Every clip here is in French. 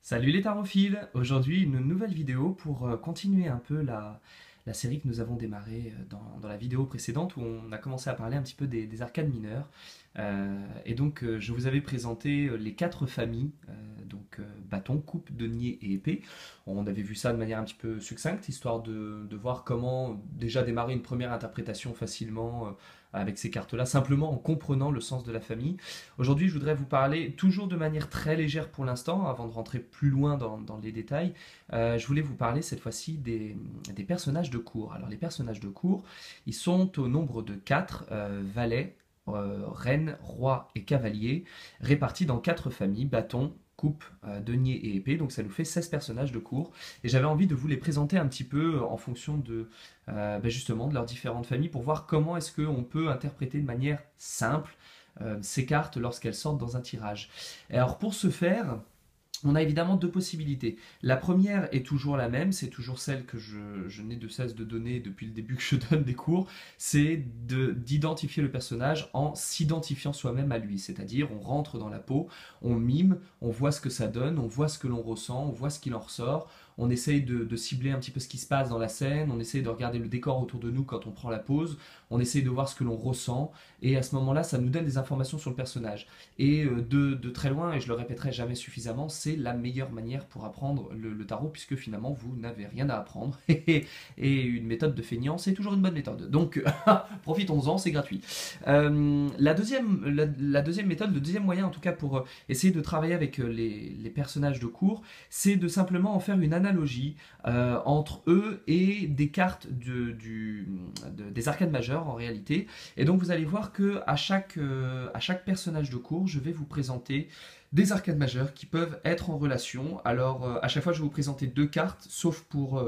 Salut les tarophiles! Aujourd'hui une nouvelle vidéo pour continuer un peu la série que nous avons démarrée dans la vidéo précédente où on a commencé à parler un petit peu des arcanes mineures. Je vous avais présenté les quatre familles, bâton, coupe, denier et épée. On avait vu ça de manière un petit peu succincte, histoire de voir comment déjà démarrer une première interprétation facilement avec ces cartes-là, simplement en comprenant le sens de la famille. Aujourd'hui, je voudrais vous parler, toujours de manière très légère pour l'instant, avant de rentrer plus loin dans les détails, je voulais vous parler cette fois-ci des personnages de cour. Alors les personnages de cour, ils sont au nombre de 4 valets, reine, roi et cavalier, répartis dans 4 familles, bâton, coupe, denier et épée, donc ça nous fait 16 personnages de cour, et j'avais envie de vous les présenter un petit peu en fonction justement de leurs différentes familles, pour voir comment est-ce qu'on peut interpréter de manière simple ces cartes lorsqu'elles sortent dans un tirage. Et alors pour ce faire, on a évidemment deux possibilités. La première est toujours la même, c'est toujours celle que je n'ai de cesse de donner depuis le début que je donne des cours, c'est d'identifier le personnage en s'identifiant soi-même à lui. C'est-à-dire, on rentre dans la peau, on mime, on voit ce que ça donne, on voit ce que l'on ressent, on voit ce qu'il en ressort, on essaye de cibler un petit peu ce qui se passe dans la scène, on essaye de regarder le décor autour de nous quand on prend la pause, on essaye de voir ce que l'on ressent, et à ce moment-là, ça nous donne des informations sur le personnage. Et de très loin, et je le répéterai jamais suffisamment, c'est la meilleure manière pour apprendre le tarot, puisque finalement vous n'avez rien à apprendre, et une méthode de feignant, c'est toujours une bonne méthode. Donc profitons-en, c'est gratuit. La deuxième méthode, le deuxième moyen en tout cas pour essayer de travailler avec les personnages de cours, c'est de simplement en faire une analogie entre eux et des cartes des arcanes majeures en réalité. Et donc vous allez voir que à chaque personnage de cours, je vais vous présenter des arcanes majeures qui peuvent être en relation. Alors à chaque fois je vais vous présenter deux cartes, sauf pour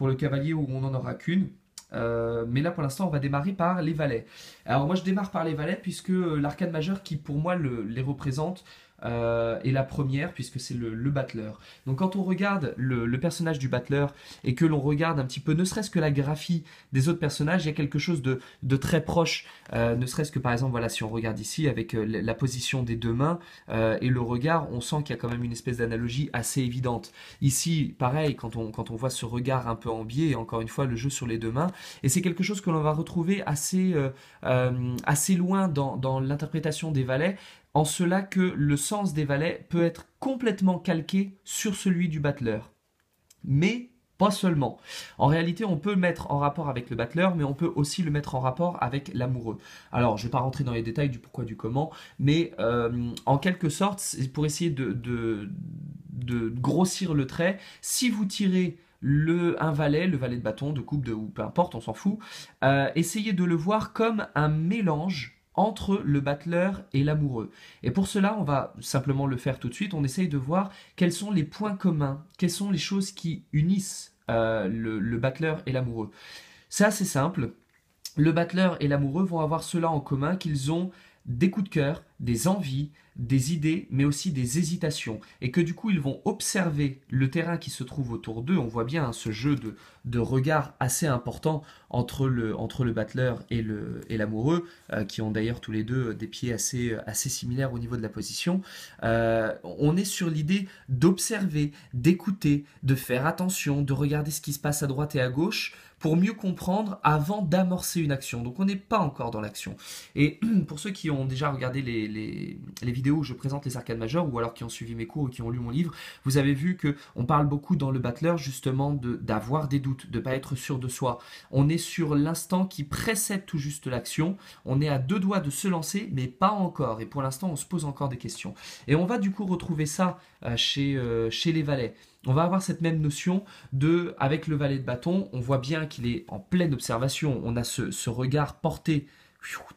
le cavalier où on n'en aura qu'une. Mais là pour l'instant on va démarrer par les valets. Alors moi je démarre par les valets puisque l'arcane majeure qui pour moi les représente est la première puisque c'est le battleur. Donc quand on regarde le personnage du battleur et que l'on regarde un petit peu ne serait-ce que la graphie des autres personnages, il y a quelque chose de très proche, ne serait-ce que par exemple voilà, si on regarde ici avec la position des deux mains et le regard, on sent qu'il y a quand même une espèce d'analogie assez évidente. Ici pareil, quand on voit ce regard un peu en biais, et encore une fois le jeu sur les deux mains, et c'est quelque chose que l'on va retrouver assez loin dans l'interprétation des valets, en cela que le sens des valets peut être complètement calqué sur celui du battleur. Mais pas seulement. En réalité, on peut le mettre en rapport avec le battleur, mais on peut aussi le mettre en rapport avec l'amoureux. Alors, je ne vais pas rentrer dans les détails du pourquoi, du comment, mais en quelque sorte, c'est pour essayer de grossir le trait, si vous tirez un valet, le valet de bâton, de coupe, ou peu importe, on s'en fout, essayez de le voir comme un mélange entre le battleur et l'amoureux. Et pour cela, on va simplement le faire tout de suite. On essaye de voir quels sont les points communs, quelles sont les choses qui unissent le battleur et l'amoureux. C'est assez simple. Le battleur et l'amoureux vont avoir cela en commun qu'ils ont des coups de cœur, des envies, des idées, mais aussi des hésitations. Et que du coup, ils vont observer le terrain qui se trouve autour d'eux. On voit bien hein, ce jeu de regard assez important entre le battleur et l'amoureux, qui ont d'ailleurs tous les deux des pieds assez similaires au niveau de la position. On est sur l'idée d'observer, d'écouter, de faire attention, de regarder ce qui se passe à droite et à gauche, pour mieux comprendre avant d'amorcer une action. Donc on n'est pas encore dans l'action. Et pour ceux qui ont déjà regardé les vidéos où je présente les arcanes majeures, ou alors qui ont suivi mes cours ou qui ont lu mon livre, vous avez vu qu'on parle beaucoup dans le battleur justement d'avoir des doutes, de ne pas être sûr de soi. On est sur l'instant qui précède tout juste l'action, on est à deux doigts de se lancer, mais pas encore. Et pour l'instant, on se pose encore des questions. Et on va du coup retrouver ça chez les valets. On va avoir cette même notion avec le valet de bâton, on voit bien qu'il est en pleine observation, on a ce regard porté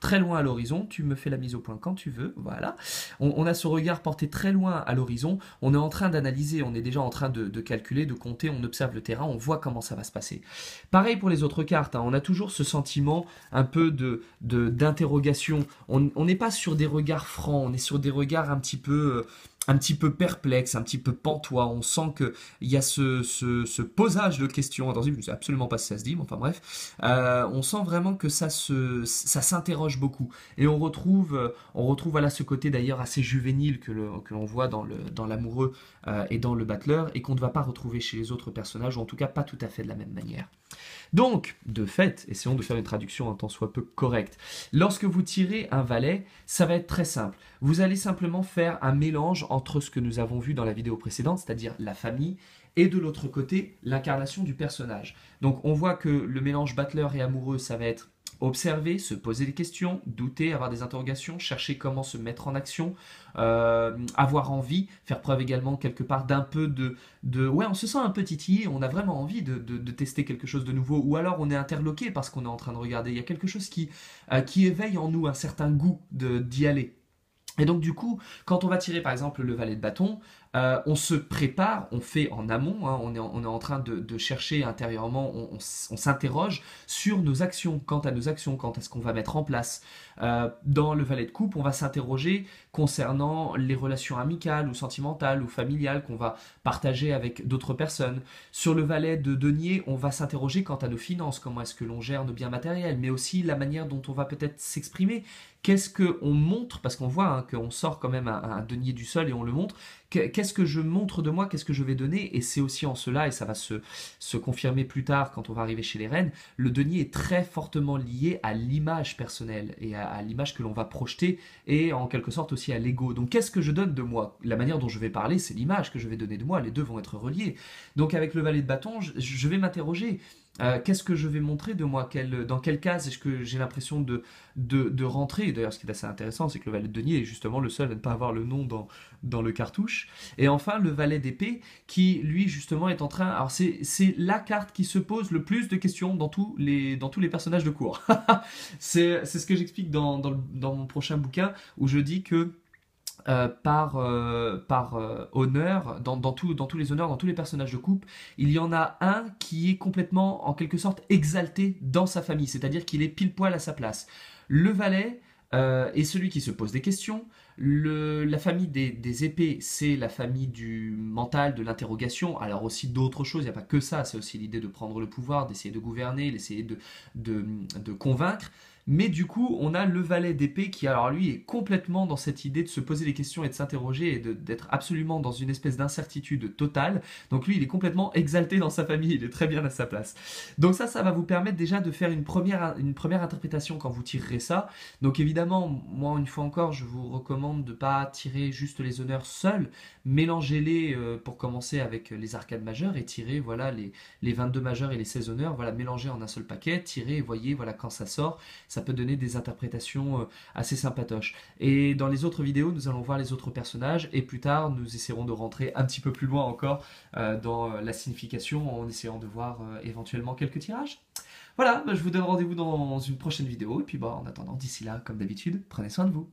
très loin à l'horizon, tu me fais la mise au point quand tu veux, voilà. On a ce regard porté très loin à l'horizon, on est en train d'analyser, on est déjà en train de calculer, de compter, on observe le terrain, on voit comment ça va se passer. Pareil pour les autres cartes, hein, on a toujours ce sentiment un peu d'interrogation, on n'est pas sur des regards francs, on est sur des regards un petit peu un petit peu perplexe, un petit peu pantois. On sent qu'il y a ce posage de questions. Attention, je ne sais absolument pas si ça se dit, mais enfin bref. On sent vraiment que ça s'interroge beaucoup. Et on retrouve voilà, ce côté d'ailleurs assez juvénile que l'on voit dans l'amoureux et dans le battleur, et qu'on ne va pas retrouver chez les autres personnages, ou en tout cas pas tout à fait de la même manière. Donc, de fait, essayons de faire une traduction un tant soit peu correcte. Lorsque vous tirez un valet, ça va être très simple. Vous allez simplement faire un mélange entre ce que nous avons vu dans la vidéo précédente, c'est-à-dire la famille, et de l'autre côté, l'incarnation du personnage. Donc, on voit que le mélange battleur et amoureux, ça va être observer, se poser des questions, douter, avoir des interrogations, chercher comment se mettre en action, avoir envie, faire preuve également quelque part d'un peu ouais, on se sent un peu titillé, on a vraiment envie de tester quelque chose de nouveau, ou alors on est interloqué parce qu'on est en train de regarder, il y a quelque chose qui éveille en nous un certain goût d'y aller. Et donc du coup, quand on va tirer par exemple le valet de bâton, on se prépare, on fait en amont, hein, on est en train de chercher intérieurement, on s'interroge sur nos actions, quant à nos actions, quant à ce qu'on va mettre en place. Dans le valet de coupe, on va s'interroger concernant les relations amicales ou sentimentales ou familiales qu'on va partager avec d'autres personnes. Sur le valet de denier, on va s'interroger quant à nos finances, comment est-ce que l'on gère nos biens matériels, mais aussi la manière dont on va peut-être s'exprimer. Qu'est-ce qu'on montre, parce qu'on voit hein, qu'on sort quand même un denier du sol et on le montre, qu'est-ce que je montre de moi, qu'est-ce que je vais donner, et c'est aussi en cela, et ça va se confirmer plus tard quand on va arriver chez les reines, le denier est très fortement lié à l'image personnelle, et à l'image que l'on va projeter, et en quelque sorte aussi à l'ego. Donc qu'est-ce que je donne de moi? La manière dont je vais parler, c'est l'image que je vais donner de moi, les deux vont être reliés. Donc avec le valet de bâton, je vais m'interroger. Qu'est-ce que je vais montrer de moi? Dans quelle case est-ce que j'ai l'impression de rentrer? D'ailleurs, ce qui est assez intéressant, c'est que le valet de denier est justement le seul à ne pas avoir le nom dans le cartouche. Et enfin, le valet d'épée, qui lui, justement, est en train... Alors, c'est la carte qui se pose le plus de questions dans tous les personnages de cours. C'est ce que j'explique dans mon prochain bouquin, où je dis que par honneur, dans tous les honneurs, dans tous les personnages de coupe, il y en a un qui est complètement, en quelque sorte, exalté dans sa famille, c'est-à-dire qu'il est pile poil à sa place. Le valet est celui qui se pose des questions. La famille des épées, c'est la famille du mental, de l'interrogation. Alors aussi d'autres choses, il n'y a pas que ça, c'est aussi l'idée de prendre le pouvoir, d'essayer de gouverner, d'essayer de convaincre. Mais du coup, on a le valet d'épée qui, alors lui, est complètement dans cette idée de se poser des questions et de s'interroger et d'être absolument dans une espèce d'incertitude totale. Donc lui, il est complètement exalté dans sa famille, il est très bien à sa place. Donc ça va vous permettre déjà de faire une première interprétation quand vous tirerez ça. Donc évidemment, moi, une fois encore, je vous recommande de ne pas tirer juste les honneurs seuls, mélangez-les pour commencer avec les arcades majeures et tirez voilà, les 22 majeurs et les 16 honneurs, voilà, mélangez en un seul paquet, tirez et voyez voilà, quand ça sort. Ça peut donner des interprétations assez sympatoches. Et dans les autres vidéos, nous allons voir les autres personnages et plus tard, nous essaierons de rentrer un petit peu plus loin encore dans la signification en essayant de voir éventuellement quelques tirages. Voilà, je vous donne rendez-vous dans une prochaine vidéo et puis en attendant, d'ici là, comme d'habitude, prenez soin de vous.